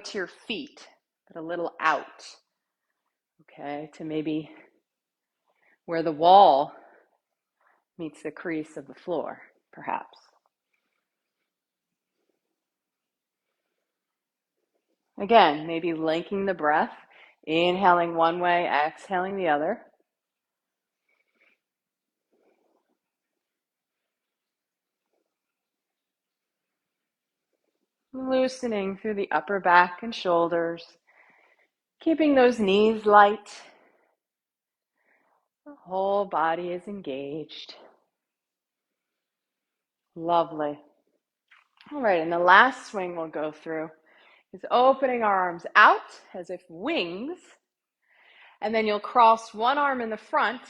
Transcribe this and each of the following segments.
to your feet, but a little out, okay, to maybe where the wall meets the crease of the floor, perhaps. Again, maybe linking the breath, inhaling one way, exhaling the other. Loosening through the upper back and shoulders, keeping those knees light. The whole body is engaged. Lovely. All right, and the last swing we'll go through is opening our arms out as if wings, and then you'll cross one arm in the front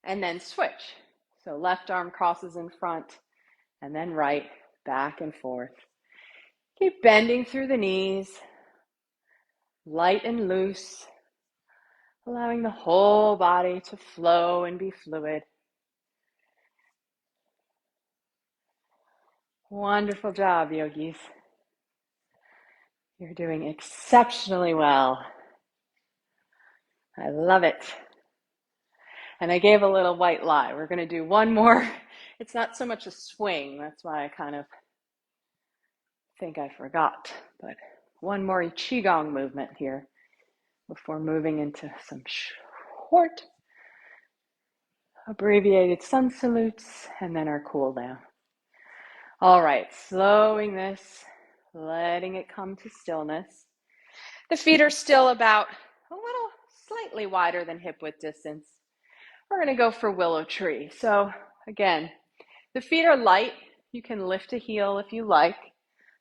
and then switch. So left arm crosses in front and then right, back and forth. Keep bending through the knees, light and loose, allowing the whole body to flow and be fluid. Wonderful job, yogis. You're doing exceptionally well. I love it. And I gave a little white lie. We're going to do one more. It's not so much a swing. That's why I kind of think I forgot. But one more qigong movement here before moving into some short abbreviated sun salutes and then our cool down. All right, slowing this, letting it come to stillness. The feet are still about a little slightly wider than hip width distance. We're going to go for willow tree. So again, the feet are light. You can lift a heel if you like.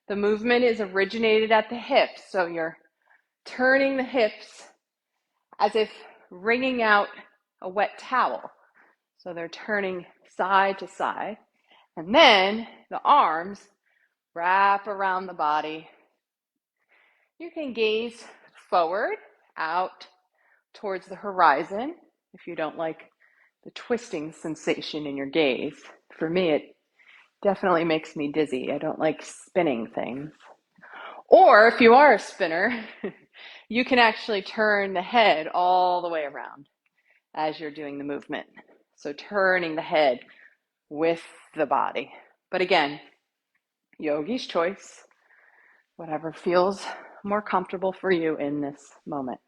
The movement is originated at the hips. So you're turning the hips as if wringing out a wet towel. So they're turning side to side. And then the arms wrap around the body. You can gaze forward, out towards the horizon if you don't like the twisting sensation in your gaze. For me, it definitely makes me dizzy. I don't like spinning things. Or if you are a spinner, you can actually turn the head all the way around as you're doing the movement. So turning the head with the body. But again, yogi's choice, whatever feels more comfortable for you in this moment.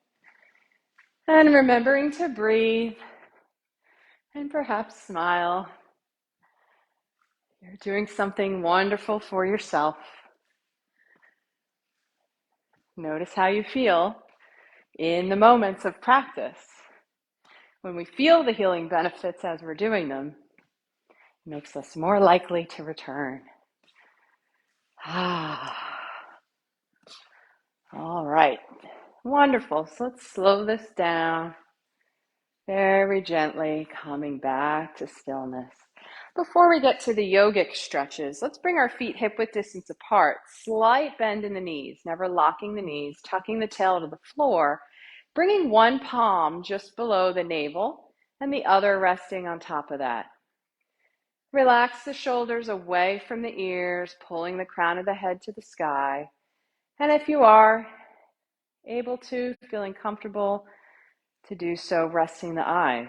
And remembering to breathe and perhaps smile. You're doing something wonderful for yourself. Notice how you feel in the moments of practice. When we feel the healing benefits as we're doing them, it makes us more likely to return. All right, wonderful. So let's slow this down very gently, coming back to stillness. Before we get to the yogic stretches, let's bring our feet hip width distance apart. Slight bend in the knees, never locking the knees, tucking the tail to the floor, bringing one palm just below the navel and the other resting on top of that. Relax the shoulders away from the ears, pulling the crown of the head to the sky. And if you are able to, feeling comfortable to do so, resting the eyes.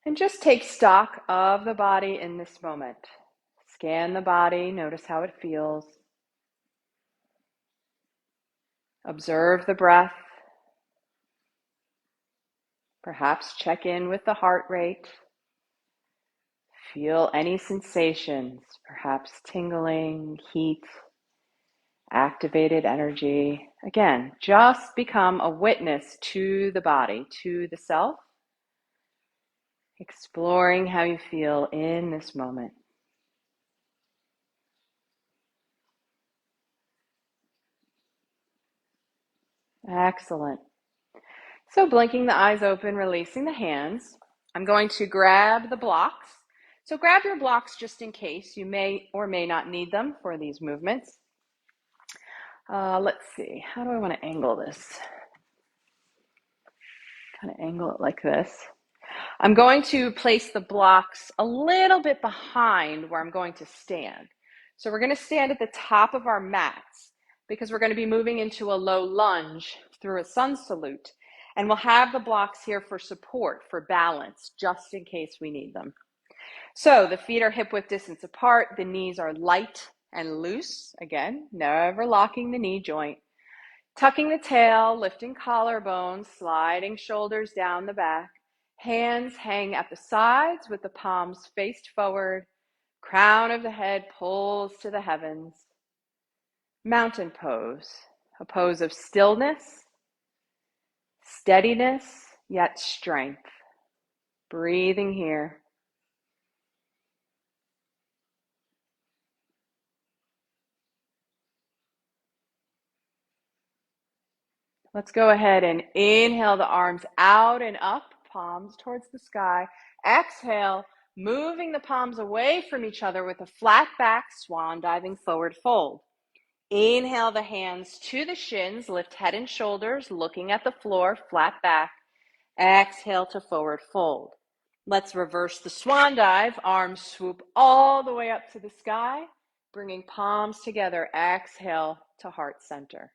And just take stock of the body in this moment. Scan the body, notice how it feels. Observe the breath. Perhaps check in with the heart rate. Feel any sensations, perhaps tingling, heat, activated energy. Again, just become a witness to the body, to the self, exploring how you feel in this moment. Excellent. So blinking the eyes open, releasing the hands. I'm going to grab the blocks. So grab your blocks just in case. You may or may not need them for these movements. Let's see. How do I want to angle this? Kind of angle it like this. I'm going to place the blocks a little bit behind where I'm going to stand. So we're going to stand at the top of our mats because we're going to be moving into a low lunge through a sun salute. And we'll have the blocks here for support, for balance, just in case we need them. So the feet are hip width distance apart. The knees are light and loose. Again, never locking the knee joint. Tucking the tail, lifting collarbones, sliding shoulders down the back. Hands hang at the sides with the palms faced forward. Crown of the head pulls to the heavens. Mountain pose, a pose of stillness, steadiness, yet strength. Breathing here. Let's go ahead and inhale the arms out and up, palms towards the sky. Exhale, moving the palms away from each other with a flat back, swan diving forward fold. Inhale the hands to the shins, lift head and shoulders, looking at the floor, flat back. Exhale to forward fold. Let's reverse the swan dive. Arms swoop all the way up to the sky, bringing palms together. Exhale to heart center.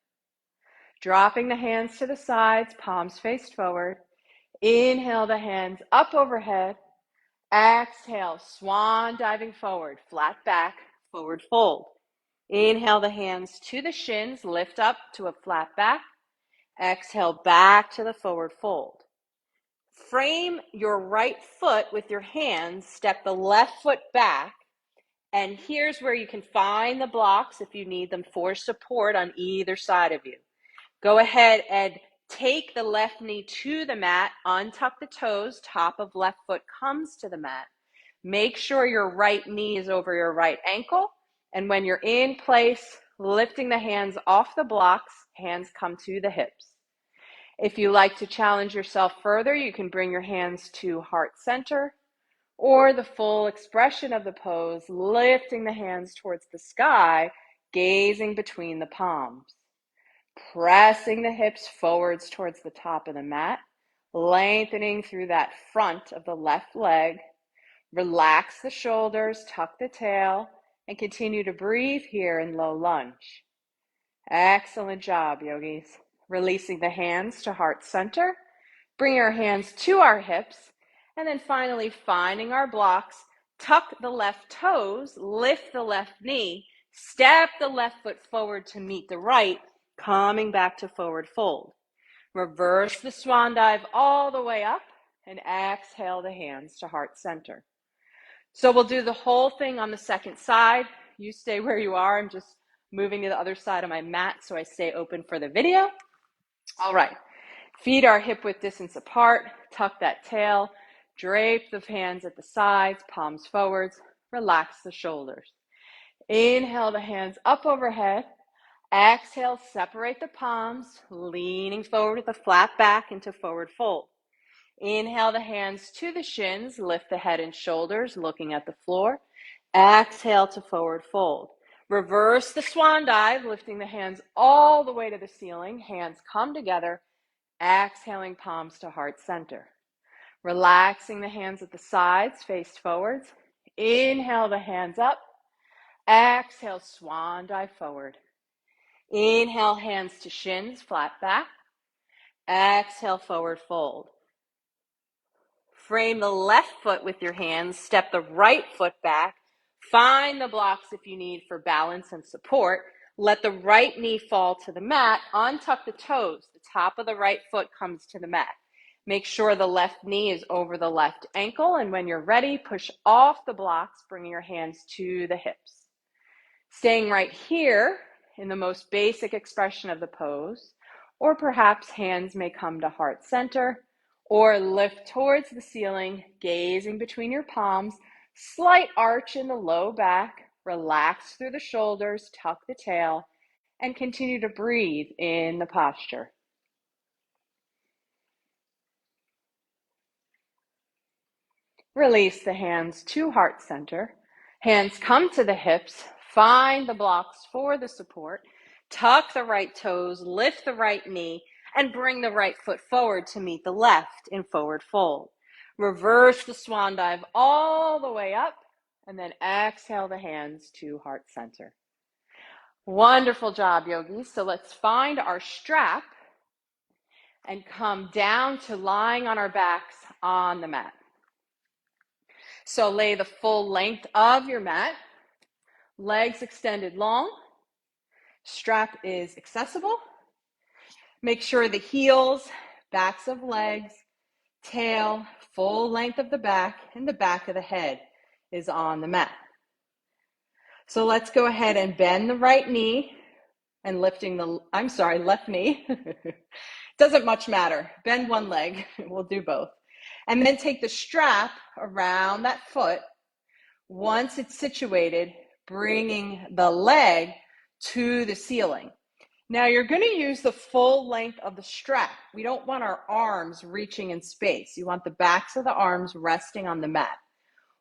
Dropping the hands to the sides, palms faced forward. Inhale the hands up overhead. Exhale, swan diving forward, flat back, forward fold. Inhale the hands to the shins, lift up to a flat back. Exhale back to the forward fold. Frame your right foot with your hands, step the left foot back, and here's where you can find the blocks if you need them for support on either side of you. Go ahead and take the left knee to the mat, untuck the toes, top of left foot comes to the mat. Make sure your right knee is over your right ankle, and when you're in place, lifting the hands off the blocks, hands come to the hips. If you like to challenge yourself further, you can bring your hands to heart center or the full expression of the pose, lifting the hands towards the sky, gazing between the palms. Pressing the hips forwards towards the top of the mat, lengthening through that front of the left leg. Relax the shoulders, tuck the tail, and continue to breathe here in low lunge. Excellent job, yogis. Releasing the hands to heart center, bring our hands to our hips, and then finally finding our blocks, tuck the left toes, lift the left knee, step the left foot forward to meet the right, coming back to forward fold. Reverse the swan dive all the way up and exhale the hands to heart center. So we'll do the whole thing on the second side. You stay where you are. I'm just moving to the other side of my mat so I stay open for the video. All right, feet are hip width distance apart. Tuck that tail, drape the hands at the sides, palms forwards, relax the shoulders. Inhale the hands up overhead. Exhale, separate the palms, leaning forward with a flat back into forward fold. Inhale the hands to the shins, lift the head and shoulders, looking at the floor. Exhale to forward fold. Reverse the swan dive, lifting the hands all the way to the ceiling. Hands come together, exhaling palms to heart center. Relaxing the hands at the sides, face forwards. Inhale the hands up. Exhale, swan dive forward. Inhale, hands to shins, flat back. Exhale, forward fold. Frame the left foot with your hands, step the right foot back. Find the blocks if you need for balance and support. Let the right knee fall to the mat. Untuck the toes. The top of the right foot comes to the mat. Make sure the left knee is over the left ankle, and when you're ready, push off the blocks, bringing your hands to the hips. Staying right here in the most basic expression of the pose, or perhaps hands may come to heart center, or lift towards the ceiling, gazing between your palms, slight arch in the low back, relax through the shoulders, tuck the tail, and continue to breathe in the posture. Release the hands to heart center. Hands come to the hips. Find the blocks for the support. Tuck the right toes, lift the right knee, and bring the right foot forward to meet the left in forward fold. Reverse the swan dive all the way up And then exhale the hands to heart center. Wonderful job, yogis. So let's find our strap and come down to lying on our backs on the mat. So lay the full length of your mat, legs extended long, strap is accessible. Make sure the heels, backs of legs, tail, full length of the back, and the back of the head is on the mat. So let's go ahead and bend the right knee and left knee. Doesn't much matter. Bend one leg, we'll do both. And then take the strap around that foot. Once it's situated, bringing the leg to the ceiling. Now you're going to use the full length of the strap. We don't want our arms reaching in space. You want the backs of the arms resting on the mat.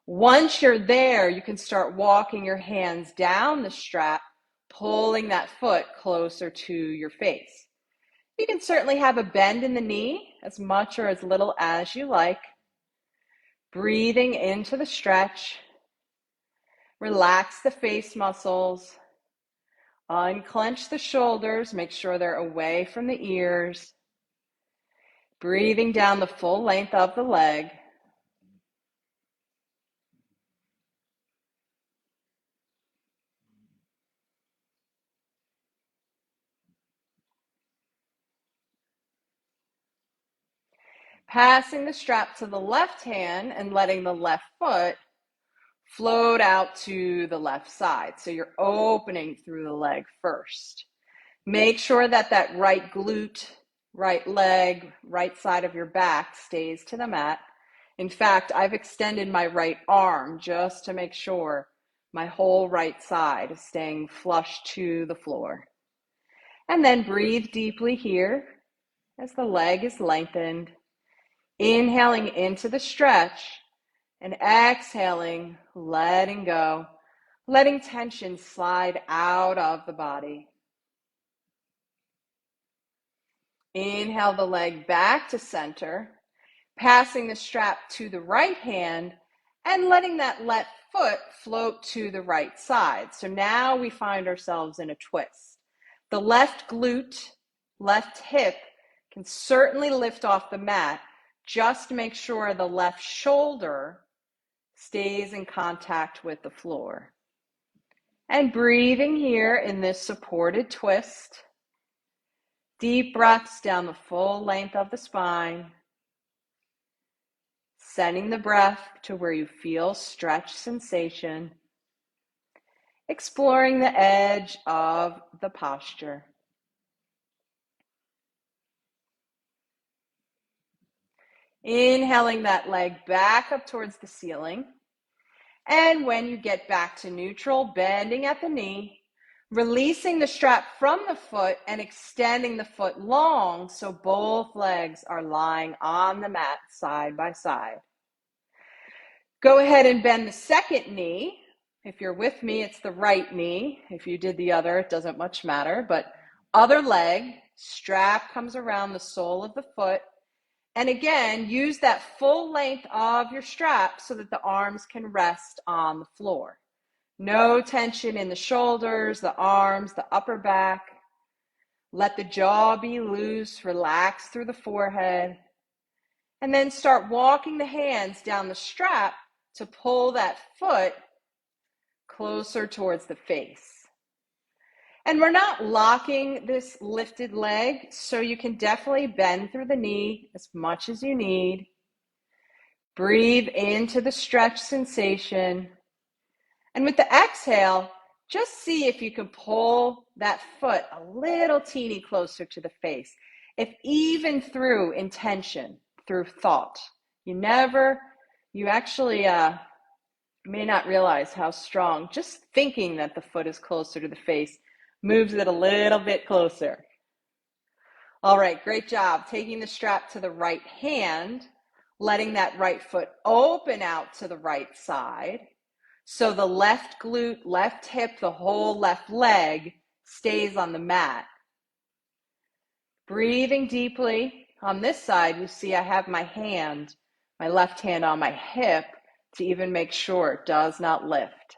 Once you're there, you can start walking your hands down the strap, pulling that foot closer to your face. You can certainly have a bend in the knee, as much or as little as you like. Breathing into the stretch. Relax the face muscles. Unclench the shoulders. Make sure they're away from the ears. Breathing down the full length of the leg. Passing the strap to the left hand and letting the left foot float out to the left side. So you're opening through the leg first. Make sure that that right glute, right leg, right side of your back stays to the mat. In fact, I've extended my right arm just to make sure my whole right side is staying flush to the floor. And then breathe deeply here as the leg is lengthened. Inhaling into the stretch and exhaling, letting go, letting tension slide out of the body. Inhale the leg back to center, passing the strap to the right hand and letting that left foot float to the right side. So now we find ourselves in a twist. The left glute, left hip can certainly lift off the mat. Just make sure the left shoulder stays in contact with the floor. And breathing here in this supported twist. Deep breaths down the full length of the spine. Sending the breath to where you feel stretch sensation. Exploring the edge of the posture. Inhaling that leg back up towards the ceiling. And when you get back to neutral, bending at the knee, releasing the strap from the foot and extending the foot long so both legs are lying on the mat side by side. Go ahead and bend the second knee. If you're with me, it's the right knee. If you did the other, it doesn't much matter. But other leg, strap comes around the sole of the foot. And again, use that full length of your strap so that the arms can rest on the floor. No tension in the shoulders, the arms, the upper back. Let the jaw be loose, relax through the forehead. And then start walking the hands down the strap to pull that foot closer towards the face. And we're not locking this lifted leg, so you can definitely bend through the knee as much as you need. Breathe into the stretch sensation. And with the exhale, just see if you can pull that foot a little teeny closer to the face. If even through intention, through thought. You actually may not realize how strong just thinking that the foot is closer to the face moves it a little bit closer. All right, great job. Taking the strap to the right hand, letting that right foot open out to the right side. So the left glute, left hip, the whole left leg stays on the mat. Breathing deeply. On this side, you see I have my left hand on my hip, to even make sure it does not lift.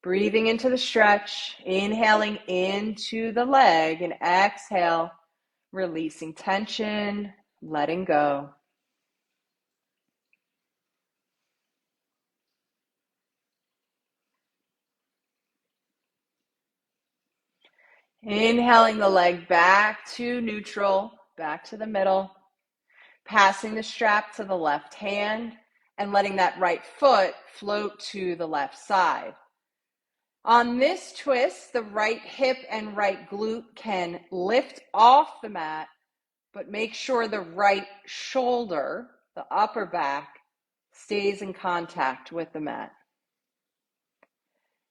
Breathing into the stretch, inhaling into the leg, and exhale, releasing tension, letting go. Inhaling the leg back to neutral, back to the middle, passing the strap to the left hand and letting that right foot float to the left side. On this twist, the right hip and right glute can lift off the mat, but make sure the right shoulder, the upper back, stays in contact with the mat.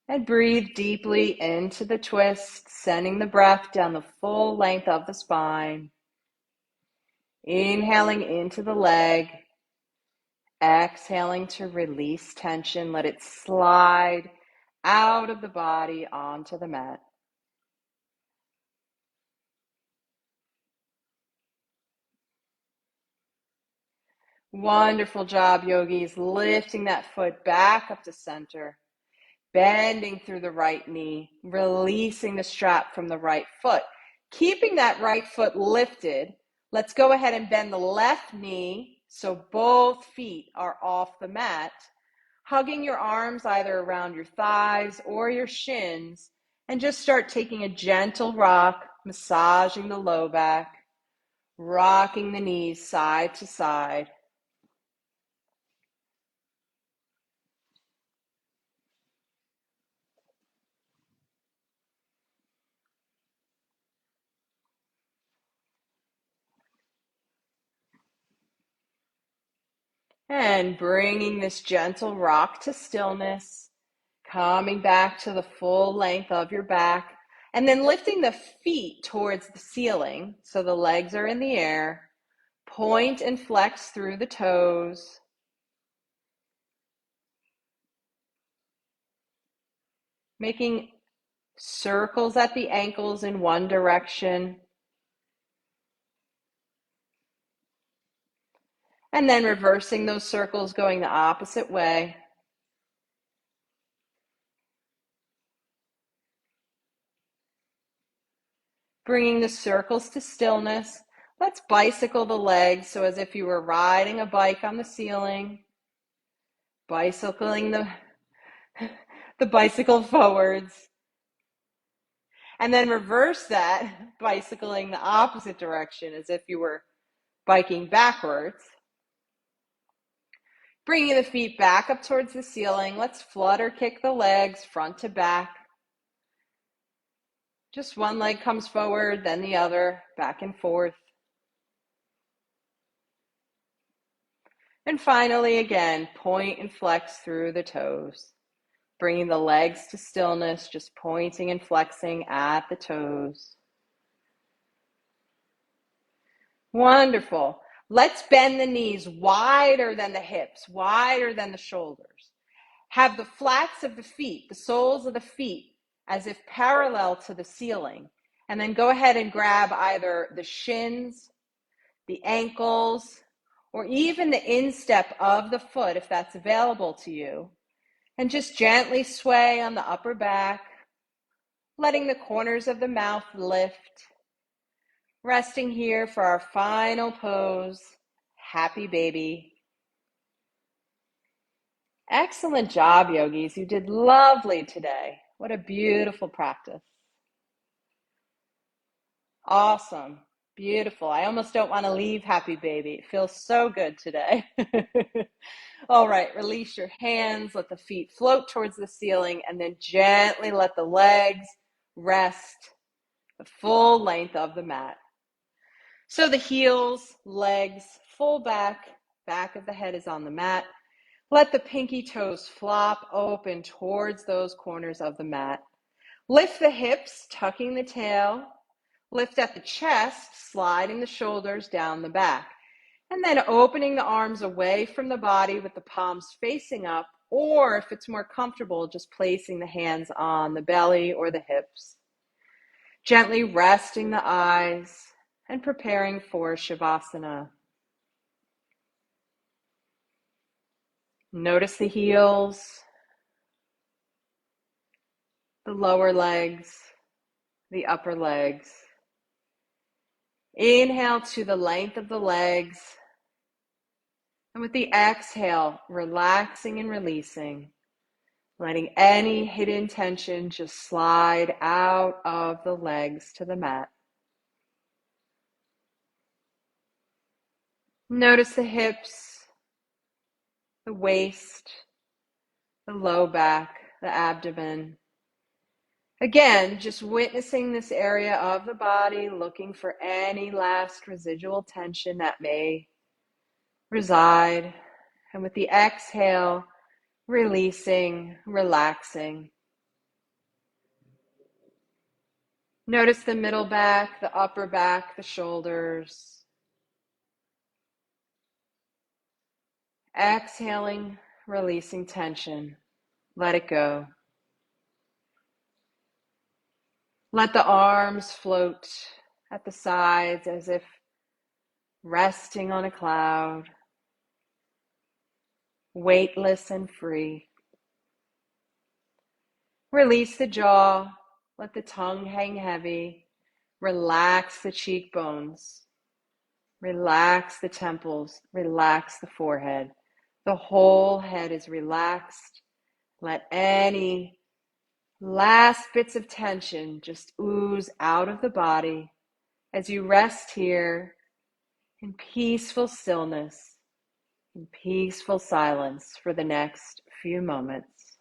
And breathe deeply into the twist, sending the breath down the full length of the spine. Inhaling into the leg, exhaling to release tension. Let it slide out of the body onto the mat. Wonderful job, yogis. Lifting that foot back up to center. Bending through the right knee. Releasing the strap from the right foot. Keeping that right foot lifted. Let's go ahead and bend the left knee so both feet are off the mat. Hugging your arms either around your thighs or your shins. And just start taking a gentle rock, massaging the low back. Rocking the knees side to side. And bringing this gentle rock to stillness, coming back to the full length of your back, and then lifting the feet towards the ceiling so the legs are in the air. Point and flex through the toes. Making circles at the ankles in one direction. And then reversing those circles, going the opposite way. Bringing the circles to stillness. Let's bicycle the legs so as if you were riding a bike on the ceiling. Bicycling the bicycle forwards. And then reverse that, bicycling the opposite direction as if you were biking backwards. Bringing the feet back up towards the ceiling. Let's flutter kick the legs front to back. Just one leg comes forward, then the other, back and forth. And finally, again, point and flex through the toes. Bringing the legs to stillness, just pointing and flexing at the toes. Wonderful. Let's bend the knees wider than the hips, wider than the shoulders. Have the flats of the feet, the soles of the feet, as if parallel to the ceiling. And then go ahead and grab either the shins, the ankles, or even the instep of the foot if that's available to you. And just gently sway on the upper back, letting the corners of the mouth lift. Resting here for our final pose, happy baby. Excellent job, yogis. You did lovely today. What a beautiful practice. Awesome. Beautiful. I almost don't want to leave happy baby. It feels so good today. All right, release your hands. Let the feet float towards the ceiling and then gently let the legs rest the full length of the mat. So the heels, legs, full back of the head is on the mat. Let the pinky toes flop open towards those corners of the mat. Lift the hips, tucking the tail. Lift at the chest, sliding the shoulders down the back. And then opening the arms away from the body with the palms facing up, or if it's more comfortable, just placing the hands on the belly or the hips. Gently resting the eyes and preparing for Shavasana. Notice the heels, the lower legs, the upper legs. Inhale to the length of the legs. And with the exhale, relaxing and releasing, letting any hidden tension just slide out of the legs to the mat. Notice the hips, the waist, the low back, the abdomen. Again, just witnessing this area of the body, looking for any last residual tension that may reside. And with the exhale, releasing, relaxing. Notice the middle back, the upper back, the shoulders. Exhaling, releasing tension. Let it go. Let the arms float at the sides as if resting on a cloud, weightless and free. Release the jaw. Let the tongue hang heavy. Relax the cheekbones. Relax the temples. Relax the forehead. The whole head is relaxed. Let any last bits of tension just ooze out of the body as you rest here in peaceful stillness, in peaceful silence for the next few moments.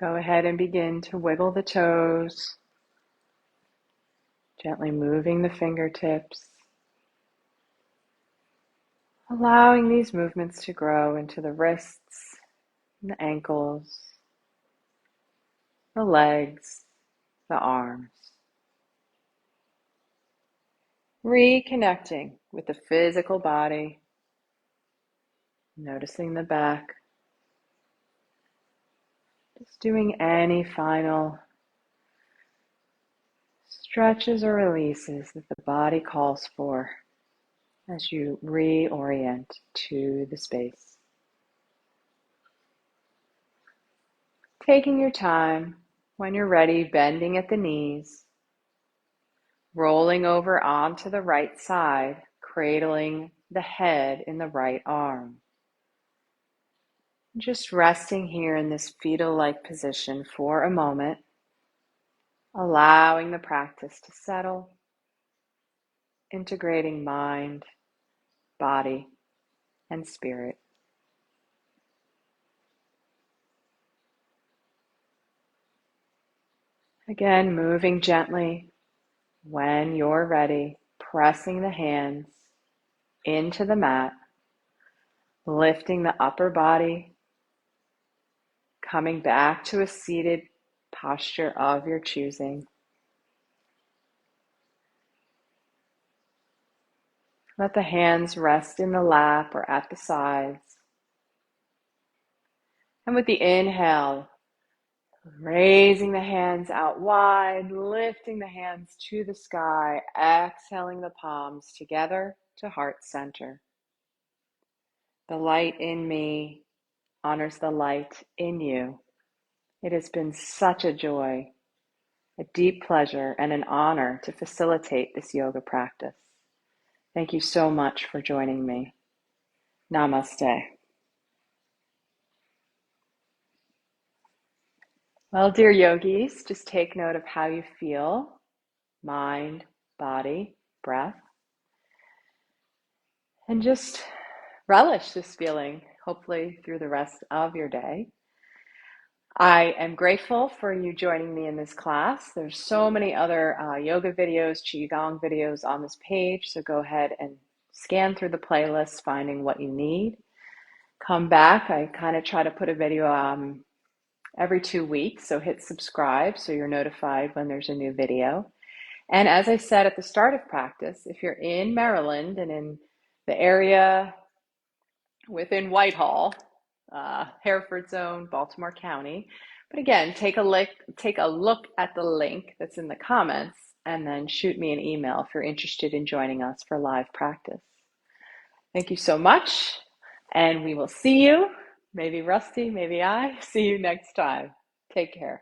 Go ahead and begin to wiggle the toes, gently moving the fingertips, allowing these movements to grow into the wrists, and the ankles, the legs, the arms. Reconnecting with the physical body, noticing the back, just doing any final stretches or releases that the body calls for as you reorient to the space. Taking your time, when you're ready, bending at the knees, rolling over onto the right side, cradling the head in the right arm. Just resting here in this fetal-like position for a moment, allowing the practice to settle, integrating mind, body, and spirit. Again, moving gently when you're ready, pressing the hands into the mat, lifting the upper body, coming back to a seated posture of your choosing. Let the hands rest in the lap or at the sides. And with the inhale, raising the hands out wide, lifting the hands to the sky, exhaling the palms together to heart center. The light in me honors the light in you. It has been such a joy, a deep pleasure, and an honor to facilitate this yoga practice. Thank you so much for joining me. Namaste. Well, dear yogis, just take note of how you feel, mind, body, breath, and just relish this feeling, hopefully through the rest of your day. I am grateful for you joining me in this class. There's so many other yoga videos, qigong videos on this page, so go ahead and scan through the playlist, finding what you need. Come back. I kind of try to put a video every 2 weeks, so hit subscribe so you're notified when there's a new video. And as I said at the start of practice, if you're in Maryland and in the area within Whitehall, Hereford Zone, Baltimore County, but again, take a look at the link that's in the comments and then shoot me an email if you're interested in joining us for live practice. Thank you so much, and we will see you, maybe Rusty, maybe see you next time. Take care.